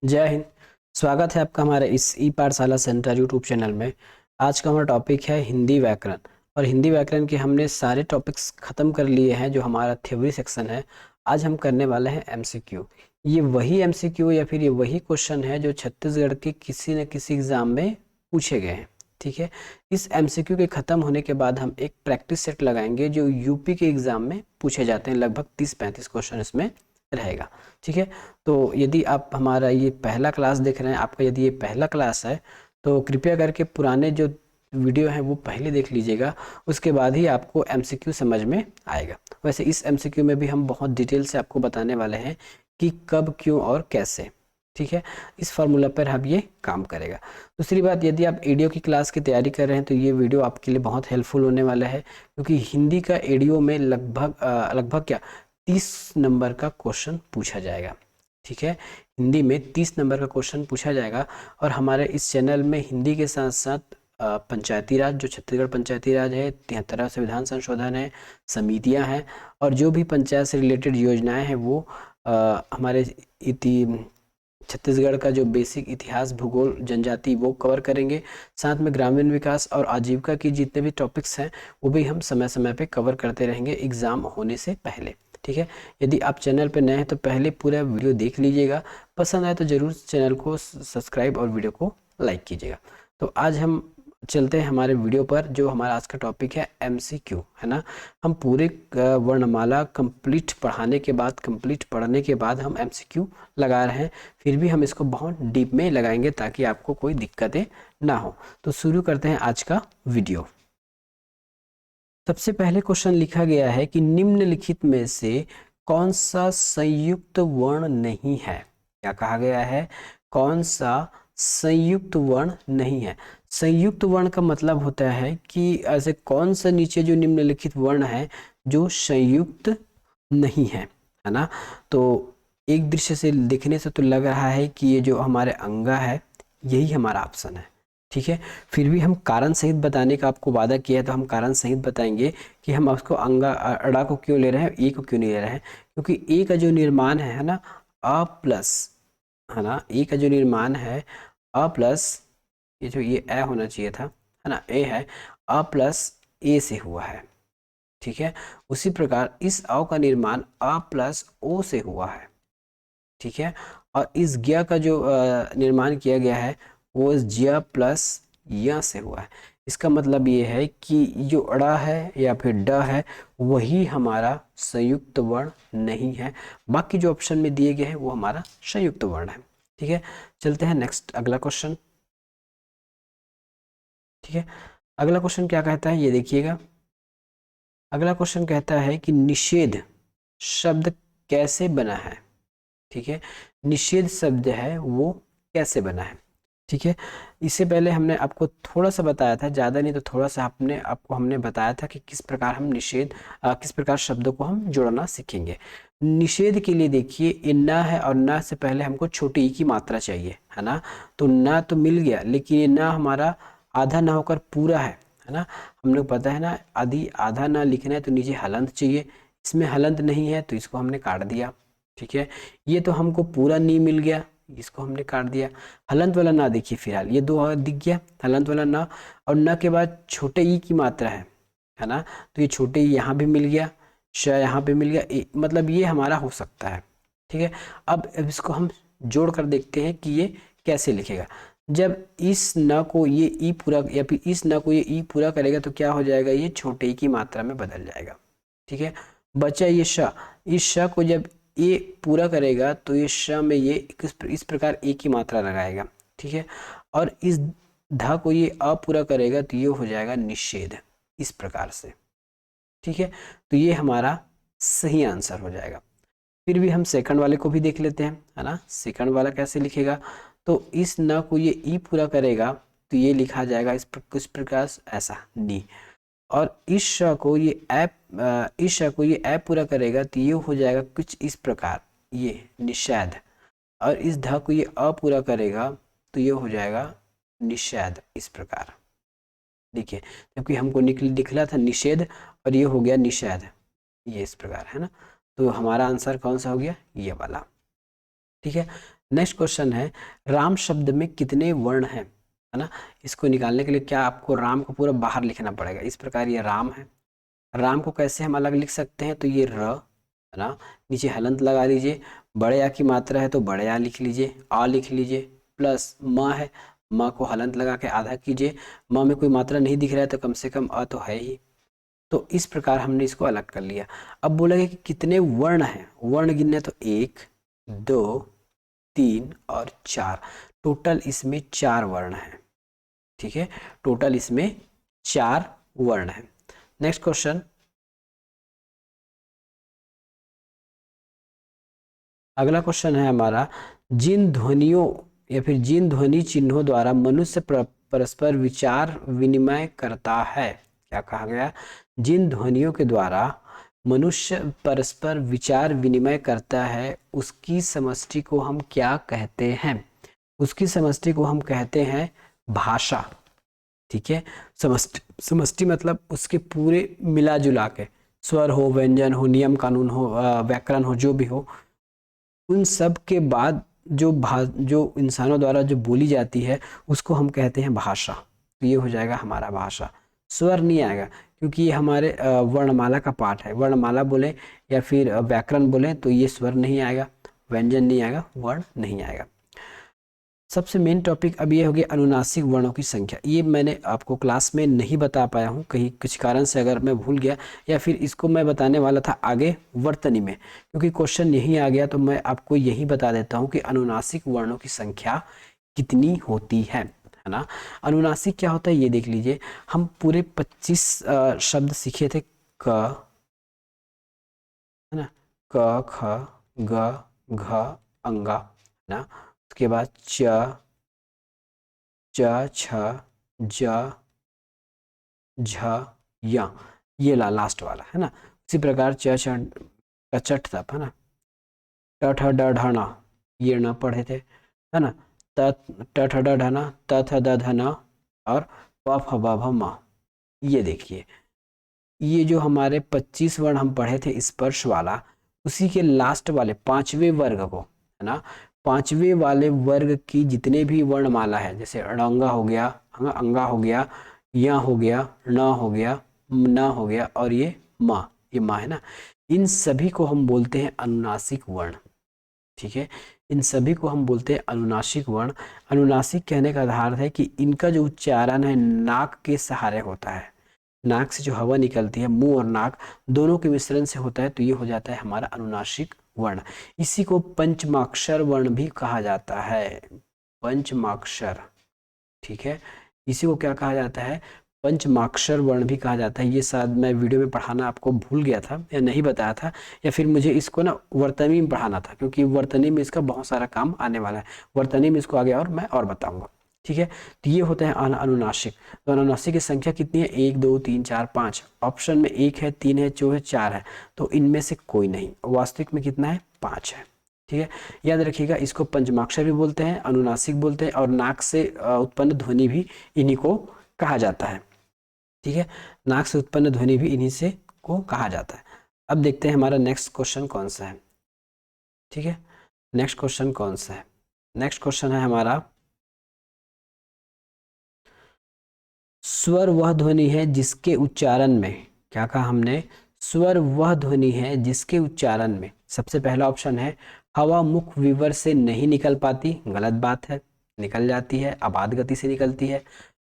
जय हिंद। स्वागत है आपका हमारे इस ई पाठशाला सेंटर यूट्यूब चैनल में। आज का हमारा टॉपिक है हिंदी व्याकरण। और हिंदी व्याकरण के हमने सारे टॉपिक्स ख़त्म कर लिए हैं जो हमारा थ्योरी सेक्शन है। आज हम करने वाले हैं एमसीक्यू। ये वही एमसीक्यू या फिर ये वही क्वेश्चन है जो छत्तीसगढ़ के किसी न किसी एग्ज़ाम में पूछे गए हैं। ठीक है। इस एमसीक्यू के ख़त्म होने के बाद हम एक प्रैक्टिस सेट लगाएंगे जो यूपी के एग्ज़ाम में पूछे जाते हैं। लगभग 30-35 क्वेश्चन इसमें रहेगा। ठीक है। तो यदि आप हमारा ये पहला क्लास देख रहे हैं, आपका यदि ये पहला क्लास है तो कृपया करके पुराने जो वीडियो हैं वो पहले देख लीजिएगा। उसके बाद ही आपको एमसीक्यू समझ में आएगा। वैसे इस एमसीक्यू में भी हम बहुत डिटेल से आपको बताने वाले हैं कि कब, क्यों और कैसे। ठीक है। इस फार्मूला पर हम ये काम करेगा। दूसरी बात, यदि आप एडियो की क्लास की तैयारी कर रहे हैं तो ये वीडियो आपके लिए बहुत हेल्पफुल होने वाला है, क्योंकि हिंदी का एडियो में लगभग क्या 30 नंबर का क्वेश्चन पूछा जाएगा। ठीक है। हिंदी में 30 नंबर का क्वेश्चन पूछा जाएगा। और हमारे इस चैनल में हिंदी के साथ साथ पंचायती राज, जो छत्तीसगढ़ पंचायती राज है, 73वां संविधान संशोधन है, समितियां हैं, और जो भी पंचायत से रिलेटेड योजनाएं हैं वो हमारे छत्तीसगढ़ का जो बेसिक इतिहास, भूगोल, जनजाति वो कवर करेंगे। साथ में ग्रामीण विकास और आजीविका की जितने भी टॉपिक्स हैं वो भी हम समय समय पे कवर करते रहेंगे एग्ज़ाम होने से पहले। ठीक है। यदि आप चैनल पर नए हैं तो पहले पूरा वीडियो देख लीजिएगा। पसंद आए तो ज़रूर चैनल को सब्सक्राइब और वीडियो को लाइक कीजिएगा। तो आज हम चलते हैं हमारे वीडियो पर। जो हमारा आज का टॉपिक है एमसीक्यू, है ना। हम पूरे वर्णमाला कंप्लीट पढ़ाने के बाद, कंप्लीट पढ़ने के बाद हम एमसीक्यू लगा रहे हैं। फिर भी हम इसको बहुत डीप में लगाएंगे ताकि आपको कोई दिक्कतें ना हो। तो शुरू करते हैं आज का वीडियो। सबसे पहले क्वेश्चन लिखा गया है कि निम्नलिखित में से कौन सा संयुक्त वर्ण नहीं है। क्या कहा गया है? कौन सा संयुक्त वर्ण नहीं है। संयुक्त वर्ण का मतलब होता है कि ऐसे कौन सा नीचे जो निम्नलिखित वर्ण है जो संयुक्त नहीं है ना। तो एक दृश्य से देखने से तो लग रहा है कि ये जो हमारे अंगा है यही हमारा ऑप्शन है। ठीक है। फिर भी हम कारण सहित बताने का आपको वादा किया है तो हम कारण सहित बताएंगे कि हम उसको अंगा अड़ा को क्यों ले रहे हैं, ए को क्यों नहीं ले रहे हैं। क्योंकि ए का जो निर्माण है ना, अ प्लस, है ना, ए का जो निर्माण है अ प्लस, ये जो ये ए होना चाहिए था, है ना, ए है, अ प्लस ए से हुआ है। ठीक है। उसी प्रकार इस अ का निर्माण अ प्लस ओ से हुआ है। ठीक है। और इस ज्ञ का जो निर्माण किया गया है वो इस ज्य प्लस य से हुआ है। इसका मतलब ये है कि जो अड़ा है या फिर ड है वही हमारा संयुक्त वर्ण नहीं है। बाकी जो ऑप्शन में दिए गए हैं वो हमारा संयुक्त वर्ण है। ठीक है। चलते हैं नेक्स्ट, अगला क्वेश्चन। ठीक है। अगला क्वेश्चन क्या कहता है ये देखिएगा। अगला क्वेश्चन कहता है कि निषेध शब्द कैसे बना है। ठीक है। निषेध शब्द है वो कैसे बना है। ठीक है। इससे पहले हमने आपको थोड़ा सा बताया था, ज़्यादा नहीं तो थोड़ा सा हमने बताया था कि किस प्रकार हम किस प्रकार शब्दों को हम जोड़ना सीखेंगे। निषेध के लिए देखिए, ये ना है और ना से पहले हमको छोटी ई की मात्रा चाहिए, है ना। तो ना तो मिल गया, लेकिन ये ना हमारा आधा ना होकर पूरा है ना। हम लोग पता है ना, आधी आधा ना लिखना है तो नीचे हलंत चाहिए। इसमें हलंत नहीं है तो इसको हमने काट दिया। ठीक है। ये तो हमको पूरा नहीं मिल गया, इसको हमने काट दिया। हलंत वाला ना देखिए, फिलहाल ये दो दिख गया, हलंत वाला ना। और ना के बाद छोटे ई की मात्रा है ना। तो ये छोटे ई यहाँ भी मिल गया, श यहाँ पे मिल गया, मतलब ये हमारा हो सकता है। ठीक है। अब इसको हम जोड़ कर देखते हैं कि ये कैसे लिखेगा। जब इस न को ये ई पूरा या फिर इस न को ये ई पूरा करेगा तो क्या हो जाएगा, ये छोटे ई की मात्रा में बदल जाएगा। ठीक है। बचा ये श, इस श को जब ए पूरा करेगा तो ये श में ये इस प्रकार ए की मात्रा लगाएगा। ठीक है। और इस ध को ये अ पूरा करेगा तो ये हो जाएगा निषेध, इस प्रकार से। ठीक है। तो ये हमारा सही आंसर हो जाएगा। फिर भी हम सेकंड वाले को भी देख लेते हैं, है ना। सेकंड वाला कैसे लिखेगा, तो इस न को ये ई पूरा करेगा तो ये लिखा जाएगा इस प्रकार ऐसा नी। और इस श को ये ऐप पूरा करेगा तो ये हो जाएगा कुछ इस प्रकार, ये निषेध। और इस ध को ये अ पूरा करेगा तो ये हो जाएगा निषेध, इस प्रकार। देखिए, जबकि हमको दिखला था निषेध और ये हो गया निषेध, ये इस प्रकार, है ना। तो हमारा आंसर कौन सा हो गया, ये वाला। ठीक है। नेक्स्ट क्वेश्चन है राम शब्द में कितने वर्ण हैं, है ना। इसको निकालने के लिए क्या आपको राम को पूरा बाहर लिखना पड़ेगा। इस प्रकार ये राम है, राम को कैसे हम अलग लिख सकते हैं, तो ये र, है ना, नीचे हलंत लगा लीजिए, बड़े आ की मात्रा है तो बड़े आ लिख लीजिए, आ लिख लीजिए, प्लस म है, म को हलंत लगा के आधा कीजिए, म में कोई मात्रा नहीं दिख रहा है तो कम से कम अ तो है ही। तो इस प्रकार हमने इसको अलग कर लिया। अब बोलेंगे कि कितने वर्ण हैं, वर्ण गिनने तो 1 2 3 और 4, टोटल इसमें 4 वर्ण हैं। ठीक है, टोटल इसमें 4 वर्ण हैं। नेक्स्ट क्वेश्चन, अगला क्वेश्चन है हमारा, जिन ध्वनियों या फिर जिन ध्वनि चिन्हों द्वारा मनुष्य परस्पर विचार विनिमय करता है, क्या कहा गया, जिन ध्वनियों के द्वारा मनुष्य परस्पर विचार विनिमय करता है उसकी समष्टि को हम क्या कहते हैं, उसकी समष्टि को हम कहते हैं भाषा। ठीक है, समष्टि, समष्टि मतलब उसके पूरे मिला जुला के, स्वर हो, व्यंजन हो, नियम कानून हो, व्याकरण हो, जो भी हो, उन सब के बाद जो इंसानों द्वारा जो बोली जाती है उसको हम कहते हैं भाषा। तो ये हो जाएगा हमारा भाषा। स्वर नहीं आएगा क्योंकि ये हमारे वर्णमाला का पार्ट है। वर्णमाला बोले या फिर व्याकरण बोले तो ये स्वर नहीं आएगा, व्यंजन नहीं आएगा, वर्ण नहीं आएगा। सबसे मेन टॉपिक अब ये हो गया अनुनासिक वर्णों की संख्या। ये मैंने आपको क्लास में नहीं बता पाया हूँ, कहीं कुछ कारण से अगर मैं भूल गया, या फिर इसको मैं बताने वाला था आगे वर्तनी में, क्योंकि क्वेश्चन यही आ गया तो मैं आपको यही बता देता हूँ कि अनुनासिक वर्णों की संख्या कितनी होती है ना। अनुनासिक क्या होता है ये देख लीजिए। हम पूरे 25 शब्द सीखे थे, क, है ना, क ख ग घ अंगा, है ना, उसके बाद च छ ज झ य, ये लास्ट वाला, है ना। उसी प्रकार च छ का चट तप, है ना, ट ठ ड ढ न, ये न पढ़े थे, है ना, त ट ठ ड ढ न, त थ द ध न, और प फ ब भ म। ये देखिए, ये जो हमारे 25 वर्ण हम पढ़े थे स्पर्श वाला, उसी के लास्ट वाले पांचवें वर्ग को, है ना, पांचवें वाले वर्ग की जितने भी वर्णमाला है, जैसे अड़ंगा हो गया, अंगा हो गया, या हो गया, न हो गया, न हो गया, और ये माँ, ये माँ है ना, इन सभी को हम बोलते हैं अनुनासिक वर्ण। ठीक है, इन सभी को हम बोलते हैं अनुनासिक वर्ण। अनुनासिक कहने का आधार है कि इनका जो उच्चारण है नाक के सहारे होता है, नाक से जो हवा निकलती है, मुंह और नाक दोनों के मिश्रण से होता है, तो ये हो जाता है हमारा अनुनासिक वर्ण। इसी को पंचमाक्षर वर्ण भी कहा जाता है, पंचमाक्षर। ठीक है, इसी को क्या कहा जाता है, पंचमाक्षर वर्ण भी कहा जाता है। ये शायद मैं वीडियो में पढ़ाना आपको भूल गया था या नहीं बताया था, या फिर मुझे इसको ना वर्तनी में पढ़ाना था, क्योंकि वर्तनी में इसका बहुत सारा काम आने वाला है। वर्तनी में इसको आगे और मैं और बताऊंगा। ठीक है, तो ये होते हैं अनुनासिक। तो अनुनासिक की संख्या कितनी है, 1 2 3 4 5। ऑप्शन में 1 है, 3 है, 2 है, 4 है, तो इनमें से कोई नहीं। वास्तविक में कितना है, 5 है। ठीक है, याद रखिएगा, इसको पंचमाक्षर भी बोलते हैं, अनुनासिक बोलते हैं, और नाक से उत्पन्न ध्वनि भी इन्हीं को कहा जाता है। ठीक है, नाक से उत्पन्न ध्वनि भी इन्हीं से को कहा जाता है। अब देखते हैं हमारा नेक्स्ट क्वेश्चन कौन सा है। ठीक है, नेक्स्ट क्वेश्चन कौन सा है, नेक्स्ट क्वेश्चन है हमारा, स्वर वह ध्वनि है जिसके उच्चारण में, क्या कहा हमने, स्वर वह ध्वनि है जिसके उच्चारण में, सबसे पहला ऑप्शन है हवा मुख विवर से नहीं निकल पाती, गलत बात है, निकल जाती है, अबाध गति से निकलती है।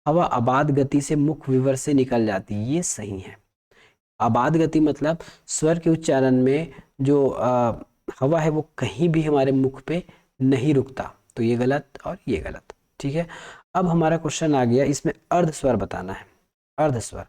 हवा अबाध गति से मुख विवर से निकल जाती है, ये सही है। अबाध गति मतलब स्वर के उच्चारण में जो हवा है वो कहीं भी हमारे मुख पे नहीं रुकता, तो ये गलत और ये गलत। ठीक है, अब हमारा क्वेश्चन आ गया, इसमें अर्ध स्वर बताना है। अर्ध स्वर,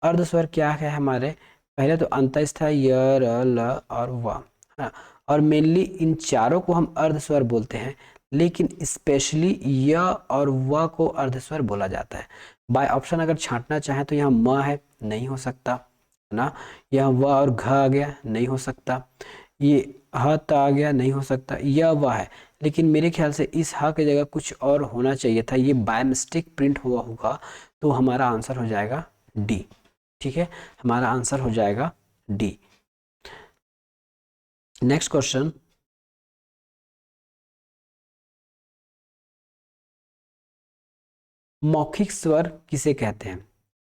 अर्ध स्वर क्या है हमारे, पहले तो अंतस्थ है य र ल और व, है ना, और मेनली इन चारों को हम अर्ध स्वर बोलते हैं, लेकिन स्पेशली य और व को अर्ध स्वर बोला जाता है। बाय ऑप्शन अगर छांटना चाहें तो यहाँ म है, नहीं हो सकता, है ना, यहाँ व और घ आ गया, नहीं हो सकता, ये ह त आ गया, नहीं हो सकता, यह वह है। लेकिन मेरे ख्याल से इस ह की जगह कुछ और होना चाहिए था, ये बाय मिस्टेक प्रिंट हुआ होगा, तो हमारा आंसर हो जाएगा डी। ठीक है, हमारा आंसर हो जाएगा डी। नेक्स्ट क्वेश्चन, मौखिक स्वर किसे कहते हैं?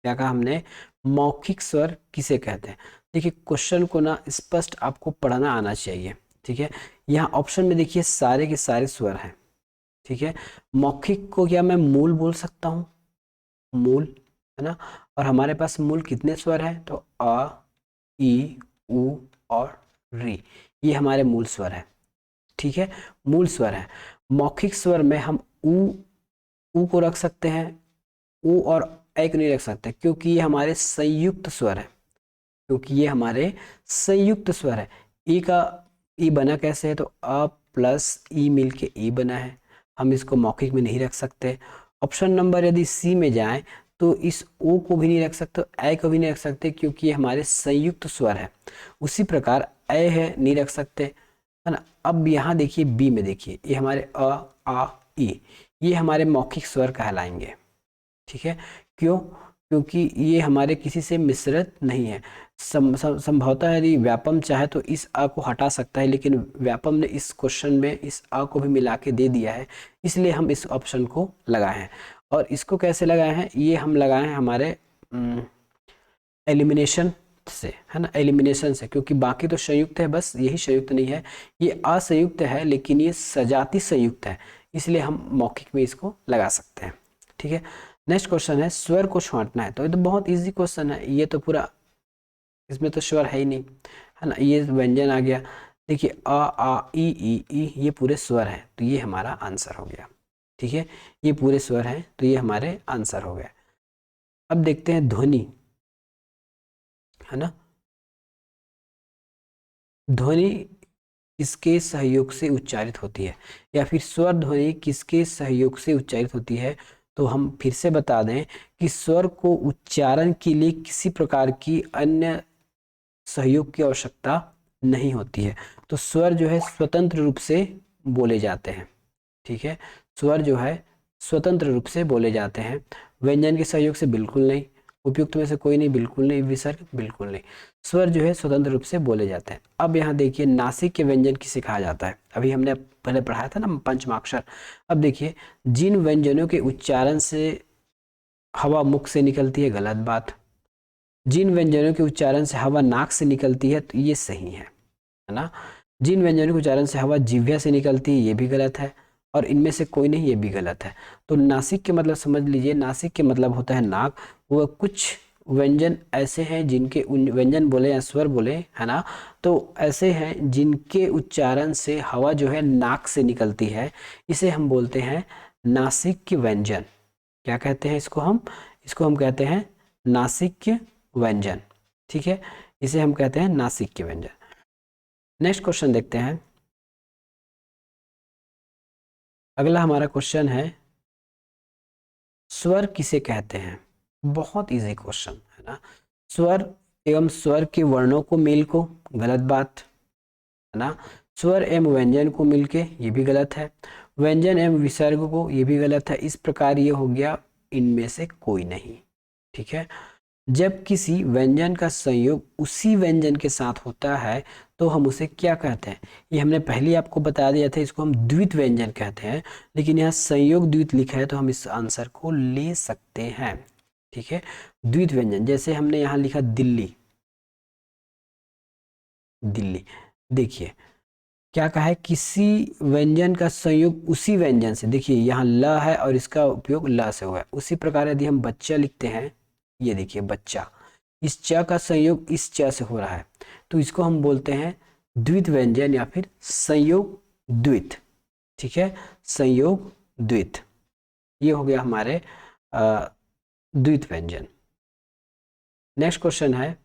क्या कहा हमने? मौखिक स्वर किसे कहते हैं? देखिए क्वेश्चन को ना स्पष्ट आपको पढ़ना आना चाहिए, ठीक है। यहाँ ऑप्शन में देखिए सारे के सारे स्वर हैं, ठीक है। मौखिक को क्या मैं मूल बोल सकता हूँ? मूल, है ना। और हमारे पास मूल कितने स्वर हैं? तो अ, ई, उ और री, ये हमारे मूल स्वर है, ठीक है। मूल स्वर है। मौखिक स्वर में हम उ को रख सकते हैं, उ और ए को नहीं रख सकते, क्योंकि ये हमारे संयुक्त स्वर है, क्योंकि ये हमारे संयुक्त स्वर है। ई का ई बना कैसे है? तो अ प्लस ई मिलके ई बना है, हम इसको मौखिक में नहीं रख सकते। ऑप्शन नंबर यदि सी में जाएं तो इस ओ को भी नहीं रख सकते, ए को भी नहीं रख सकते, क्योंकि ये हमारे संयुक्त स्वर है। उसी प्रकार ए है, नहीं रख सकते, है ना। अब यहाँ देखिए बी में, देखिए ये हमारे अ, आ, ई, ये हमारे मौखिक स्वर कहलाएंगे, ठीक है। क्यों? क्योंकि ये हमारे किसी से मिश्रित नहीं है। संभवतः यदि व्यापम चाहे तो इस अ को हटा सकता है, लेकिन व्यापम ने इस क्वेश्चन में इस अ को भी मिला के दे दिया है, इसलिए हम इस ऑप्शन को लगाए हैं। और इसको कैसे लगाए हैं? ये हम लगाए हैं हमारे एलिमिनेशन से, है ना, एलिमिनेशन से, क्योंकि बाकी तो संयुक्त है, बस यही संयुक्त नहीं है। ये असंयुक्त है लेकिन ये सजाति संयुक्त है, इसलिए हम मौखिक में इसको लगा सकते हैं, ठीक है। नेक्स्ट क्वेश्चन है स्वर को छांटना है, तो ये तो बहुत इजी क्वेश्चन है, ये तो पूरा, इसमें तो स्वर है ही नहीं, है ना। ये व्यंजन आ गया, देखिए अ, आ, ई, ये पूरे स्वर है, तो ये हमारा आंसर हो गया, ठीक है। ये पूरे स्वर हैं, तो ये हमारे आंसर हो गए। अब देखते हैं ध्वनि, है ना। ध्वनि किसके सहयोग से उच्चारित होती है, या फिर स्वर ध्वनि किसके सहयोग से उच्चारित होती है? तो हम फिर से बता दें कि स्वर को उच्चारण के लिए किसी प्रकार की अन्य सहयोग की आवश्यकता नहीं होती है। तो स्वर जो है स्वतंत्र रूप से बोले जाते हैं, ठीक है। स्वर जो है स्वतंत्र रूप से बोले जाते हैं, व्यंजन के सहयोग से बिल्कुल नहीं, उपयुक्त में से कोई नहीं, बिल्कुल नहीं, विसर्ग बिल्कुल नहीं। स्वर जो है स्वतंत्र रूप से बोले जाते हैं। अब यहाँ देखिए नासिक के व्यंजन किसे कहा जाता है? अभी हमने पहले पढ़ाया था ना पंचमाक्षर। अब देखिए जिन व्यंजनों के उच्चारण से हवा मुख से निकलती है, गलत बात। जिन व्यंजनों के उच्चारण से हवा नाक से निकलती है, तो ये सही है ना। जिन व्यंजनों के उच्चारण से हवा जिह्वा से निकलती है, ये भी गलत है। और इनमें से कोई नहीं, ये भी गलत है। तो नासिक के मतलब समझ लीजिए, नासिक के मतलब होता है नाक। वो कुछ व्यंजन ऐसे हैं जिनके व्यंजन बोले या स्वर बोले, है ना, तो ऐसे हैं जिनके उच्चारण से हवा जो है नाक से निकलती है, इसे हम बोलते हैं नासिक व्यंजन। क्या कहते हैं इसको? हम कहते हैं नासिक व्यंजन, ठीक है। इसे हम कहते हैं नासिक व्यंजन। नेक्स्ट क्वेश्चन देखते हैं। अगला हमारा क्वेश्चन है स्वर किसे कहते हैं? बहुत इजी क्वेश्चन है ना। स्वर एवं स्वर के वर्णों को मेल को, गलत बात, है ना। स्वर एवं व्यंजन को मिलके, ये भी गलत है। व्यंजन एवं विसर्ग को, ये भी गलत है। इस प्रकार ये हो गया इनमें से कोई नहीं, ठीक है। जब किसी व्यंजन का संयोग उसी व्यंजन के साथ होता है तो हम उसे क्या कहते हैं? ये हमने पहले ही आपको बता दिया था, इसको हम द्वित व्यंजन कहते हैं, लेकिन यहाँ संयोग द्वित लिखा है तो हम इस आंसर को ले सकते हैं, ठीक है। द्वित व्यंजन, जैसे हमने यहाँ लिखा दिल्ली, दिल्ली, देखिए क्या कहा है, किसी व्यंजन का संयोग उसी व्यंजन से, देखिए यहाँ ल है और इसका उपयोग ल से हुआ है। उसी प्रकार यदि हम बच्चा लिखते हैं, ये देखिए बच्चा, इस च का संयोग इस च से हो रहा है, तो इसको हम बोलते हैं द्वित व्यंजन या फिर संयोग द्वित, ठीक है। संयोग द्वित, ये हो गया हमारे द्वित व्यंजन। नेक्स्ट क्वेश्चन है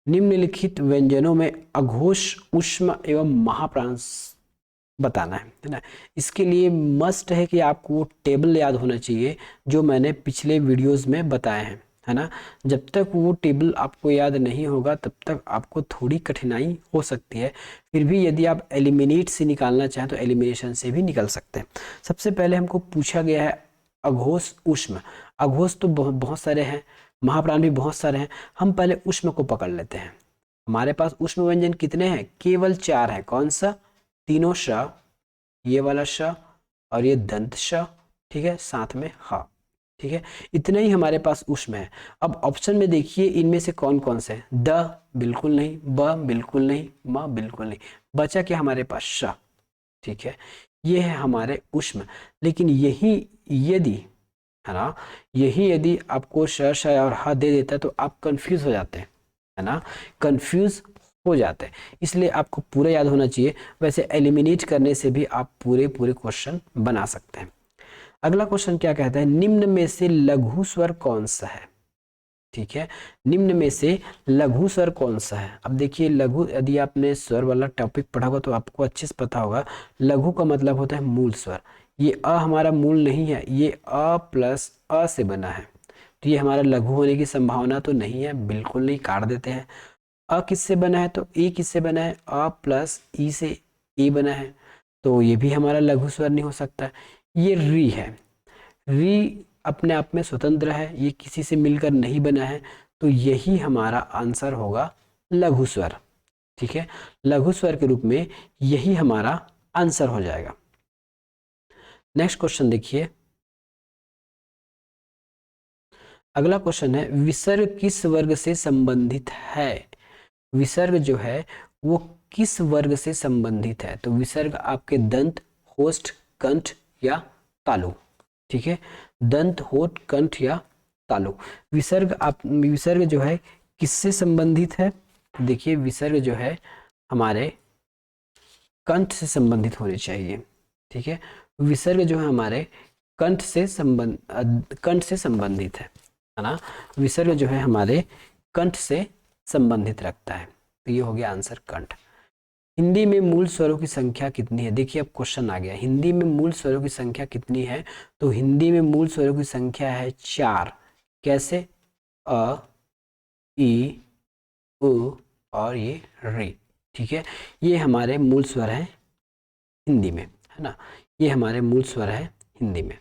निम्नलिखित व्यंजनों में अघोष, ऊष्म एवं महाप्राण बताना है ना। इसके लिए मस्ट है कि आपको टेबल याद होना चाहिए जो मैंने पिछले वीडियोस में बताए हैं, है ना। जब तक वो टेबल आपको याद नहीं होगा तब तक आपको थोड़ी कठिनाई हो सकती है। फिर भी यदि आप एलिमिनेट से निकालना चाहें तो एलिमिनेशन से भी निकल सकते हैं। सबसे पहले हमको पूछा गया है अघोष, ऊष्म। अघोष तो बहुत बहुत सारे हैं, महाप्राण भी बहुत सारे हैं। हम पहले ऊष्म को पकड़ लेते हैं। हमारे पास ऊष्म व्यंजन कितने हैं? केवल 4 है। कौन सा? तीनों श, ये वाला श और ये दंत श, ठीक है, साथ में ह, ठीक है, इतने ही हमारे पास ऊष्म है। अब ऑप्शन में देखिए इनमें से कौन कौन से? द बिल्कुल नहीं, ब बिल्कुल नहीं, म बिल्कुल नहीं, बचा क्या हमारे पास? श, ठीक है, ये है हमारे ऊष्म। लेकिन यही यदि, है ना, यही यदि आपको श श और ह दे देता तो आप कंफ्यूज हो जाते हैं, है ना, कंफ्यूज हो जाते हैं। इसलिए आपको पूरा याद होना चाहिए। वैसे एलिमिनेट करने से भी आप पूरे पूरे क्वेश्चन बना सकते हैं। अगला क्वेश्चन क्या कहता है? निम्न में से लघु स्वर कौन सा है? ठीक है, निम्न में से लघु स्वर कौन सा है? अब देखिए लघु, यदि आपने स्वर वाला टॉपिक पढ़ा होगा तो आपको अच्छे से पता होगा। लघु का मतलब होता है मूल स्वर। ये अ हमारा मूल नहीं है, ये अ प्लस अ से बना है, तो ये हमारा लघु होने की संभावना तो नहीं है, बिल्कुल नहीं, काट देते हैं। अ किससे बना है? तो ए किससे बना है? अ प्लस ई से ए बना है, तो ये भी हमारा लघु स्वर नहीं हो सकता। ये री है, री अपने आप में स्वतंत्र है, ये किसी से मिलकर नहीं बना है, तो यही हमारा आंसर होगा लघु स्वर। ठीक है, लघु स्वर के रूप में यही हमारा आंसर हो जाएगा। नेक्स्ट क्वेश्चन देखिए, अगला क्वेश्चन है विसर्ग किस वर्ग से संबंधित है? विसर्ग जो है वो किस वर्ग से संबंधित है? तो विसर्ग आपके दंत, होष्ठ, कंठ या तालु, ठीक है, दंत, होठ, कंठ या तालु। विसर्ग जो है किससे संबंधित है? देखिए विसर्ग जो है हमारे कंठ से संबंधित होने चाहिए, ठीक है, विसर्ग जो है हमारे कंठ से संबंधित है ना, विसर्ग जो है हमारे कंठ से संबंधित रखता है, तो ये हो गया आंसर कंठ। हिंदी में मूल स्वरों की संख्या कितनी है? देखिए अब क्वेश्चन आ गया, हिंदी में मूल स्वरों की संख्या कितनी है? तो हिंदी में मूल स्वरों की संख्या है 4। कैसे? अ, ई, उ और ये रे, ठीक है, ये हमारे मूल स्वर हैं हिंदी में, है ना, ये हमारे मूल स्वर है हिंदी में।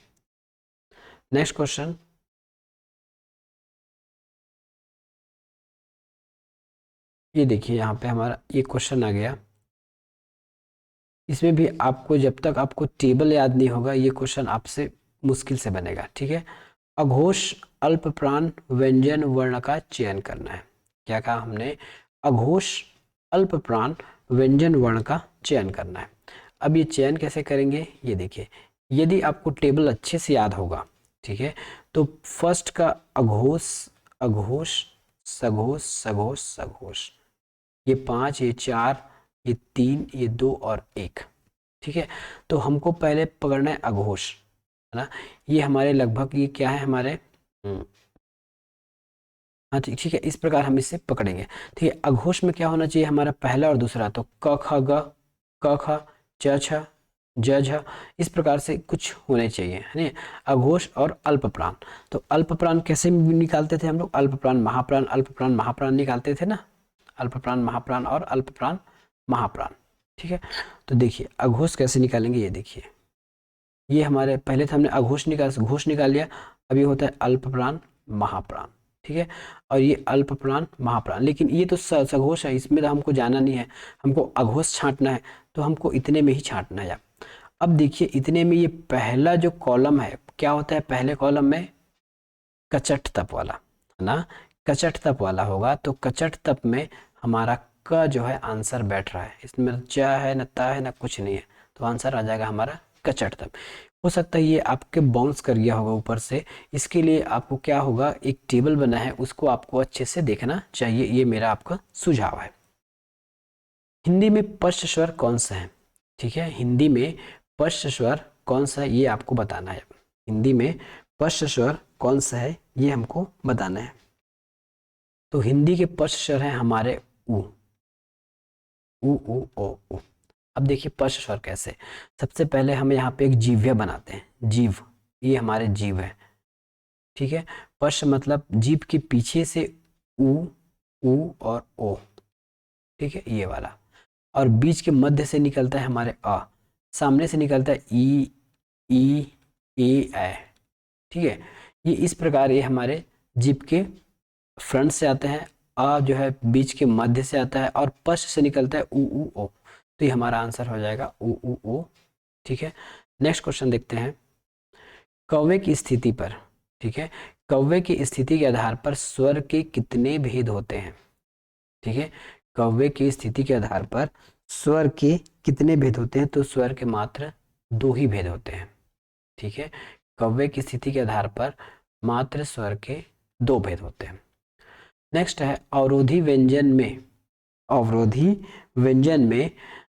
नेक्स्ट क्वेश्चन, ये देखिए यहाँ पे हमारा ये क्वेश्चन आ गया। इसमें भी आपको, जब तक आपको टेबल याद नहीं होगा, ये क्वेश्चन आपसे मुश्किल से बनेगा, ठीक है। अघोष अल्प प्राण व्यंजन वर्ण का चयन करना है। क्या कहा हमने? अघोष अल्प प्राण व्यंजन वर्ण का चयन करना है। अब ये चयन कैसे करेंगे? ये देखिए, यदि आपको टेबल अच्छे से याद होगा, ठीक है, तो फर्स्ट का अघोष, अघोष, सघोष, सघोष, सघोष, ये 5, ये 4, ये 3, ये 2 और 1, ठीक है। तो हमको पहले पकड़ना है अघोष, है ना, ये हमारे लगभग ये क्या है हमारे, हाँ ठीक है, इस प्रकार हम इसे पकड़ेंगे। ठीक है, अघोष में क्या होना चाहिए हमारा? पहला और दूसरा, तो क ख ग, क ख, च छ, ज झ, इस प्रकार से कुछ होने चाहिए, है ना, अघोष और अल्प प्राण। तो अल्प प्राण कैसे निकालते थे हम लोग? अल्प प्राण महाप्राण, अल्प प्राण महाप्राण निकालते थे ना, अल्प प्राण महाप्राण और अल्प प्राण महाप्राण, ठीक है। तो देखिए अघोष कैसे निकालेंगे, ये देखिए, ये हमारे पहले तो हमने अघोष घोष निकाल लिया, अब ये होता है अल्प प्राण महाप्राण, ठीक है, और ये अल्प प्राण महाप्राण। लेकिन ये तो सघोष है, इसमें तो हमको जाना नहीं है, हमको अघोष छांटना है, तो हमको इतने में ही छांटना है। अब देखिए इतने में ये पहला जो कॉलम है क्या होता है? पहले कॉलम में कचट तप वाला, है ना, कचट तप वाला होगा, तो कचट तप में हमारा क जो है आंसर बैठ रहा है, इसमें च है न ता है न कुछ नहीं है, तो आंसर आ जाएगा हमारा कचट तप। हो सकता है ये आपके बाउंस कर गया होगा ऊपर से, इसके लिए आपको क्या होगा, एक टेबल बना है उसको आपको अच्छे से देखना चाहिए, ये मेरा आपका सुझाव है। हिंदी में पश्च स्वर कौन सा है? ठीक है, हिंदी में पश्च स्वर कौन सा है ये आपको बताना है। हिंदी में पश्च स्वर कौन सा है ये हमको बताना है। तो हिंदी के पश्च स्वर हैं हमारे उ, ओ। अब देखिए पश्च स्वर कैसे, सबसे पहले हम यहाँ पे एक जीव्य बनाते हैं, जीव, ये हमारे जीव है, ठीक है, पश्च मतलब जीभ के पीछे से उ और ओ, ठीक है, ये वाला, और बीच के मध्य से निकलता है हमारे अ, सामने से निकलता है ई ए, ठीक है, ये इस प्रकार ये हमारे जीभ के फ्रंट से आते हैं अ जो है बीच के मध्य से आता है और पश से निकलता है उ उ ओ, तो ये हमारा आंसर हो जाएगा उ उ ओ। ठीक है, नेक्स्ट क्वेश्चन देखते हैं। कौवे की स्थिति पर, ठीक है, कौवे की स्थिति के आधार पर स्वर के कितने भेद होते हैं? ठीक है, कौवे की स्थिति के आधार पर स्वर के कितने भेद होते हैं? तो स्वर के मात्र 2 ही भेद होते हैं। ठीक है, कौवे की स्थिति के आधार पर मात्र स्वर के 2 भेद होते हैं। नेक्स्ट है अवरोधी व्यंजन में, अवरोधी व्यंजन में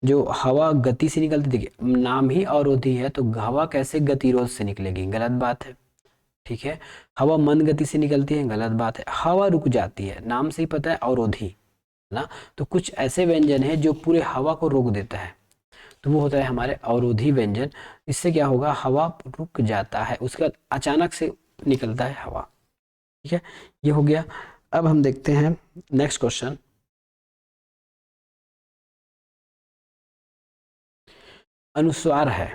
जो हवा गति से निकलती, देखिए नाम ही अवरोधी है तो हवा कैसे गतिरोध से निकलेगी? गलत बात है। ठीक है, हवा मंद गति से निकलती है, गलत बात है। हवा रुक जाती है, नाम से ही पता है अवरोधी ना, तो कुछ ऐसे व्यंजन है जो पूरे हवा को रोक देता है, तो वो होता है हमारे अवरोधी व्यंजन। इससे क्या होगा? हवा रुक जाता है, उसके बाद अचानक से निकलता है हवा। ठीक है, ये हो गया। अब हम देखते हैं नेक्स्ट क्वेश्चन। अनुस्वार है,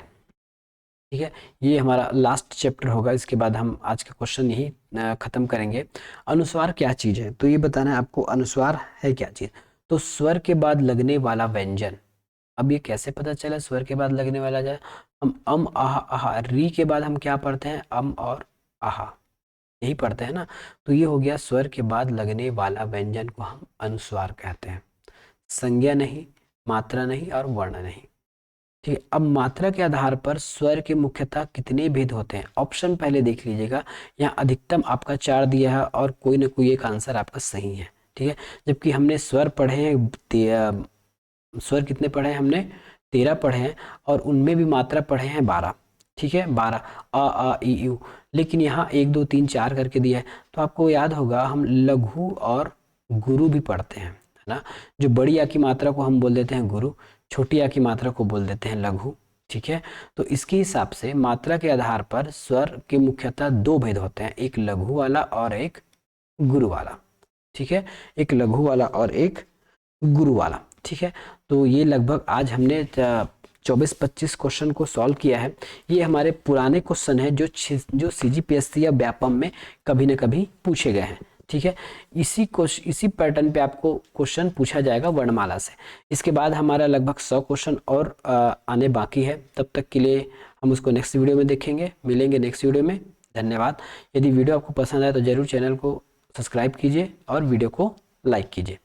ठीक है, ये हमारा लास्ट चैप्टर होगा, इसके बाद हम आज का क्वेश्चन यही खत्म करेंगे। अनुस्वार क्या चीज है? तो ये बताना है आपको अनुस्वार है क्या चीज। तो स्वर के बाद लगने वाला व्यंजन। अब ये कैसे पता चला स्वर के बाद लगने वाला? जाए हम आहा आहा, री के बाद हम क्या पढ़ते हैं? और आहा, यही पढ़ते हैं ना। तो ये हो गया स्वर के बाद लगने वाला व्यंजन को हम अनुस्वार कहते हैं। संज्ञा नहीं, मात्रा नहीं और वर्ण नहीं। ठीक है, अब मात्रा के आधार पर स्वर के मुख्यतः कितने भेद होते हैं? ऑप्शन पहले देख लीजिएगा, यहाँ अधिकतम आपका 4 दिया है और कोई ना कोई एक आंसर आपका सही है। ठीक है, जबकि हमने स्वर पढ़े हैं, स्वर कितने पढ़े हैं हमने? 13 पढ़े हैं और उनमें भी मात्रा पढ़े हैं 12। ठीक है, 12 आ ई यू, लेकिन यहाँ 1 2 3 4 करके दिया है। तो आपको याद होगा हम लघु और गुरु भी पढ़ते हैं, है ना। जो बड़ी आ की मात्रा को हम बोल देते हैं गुरु, छोटी आ की मात्रा को बोल देते हैं लघु। ठीक है, तो इसके हिसाब से मात्रा के आधार पर स्वर के मुख्यतः 2 भेद होते हैं, एक लघु वाला और एक गुरु वाला। ठीक है, एक लघु वाला और एक गुरु वाला। ठीक है, तो ये लगभग आज हमने 24-25 क्वेश्चन को सॉल्व किया है। ये हमारे पुराने क्वेश्चन है जो सीजीपीएससी या व्यापम में कभी न कभी पूछे गए हैं। ठीक है, इसी पैटर्न पे आपको क्वेश्चन पूछा जाएगा वर्णमाला से। इसके बाद हमारा लगभग 100 क्वेश्चन और आने बाकी है। तब तक के लिए हम उसको नेक्स्ट वीडियो में देखेंगे, मिलेंगे नेक्स्ट वीडियो में। धन्यवाद। यदि वीडियो आपको पसंद आए तो जरूर चैनल को सब्सक्राइब कीजिए और वीडियो को लाइक कीजिए।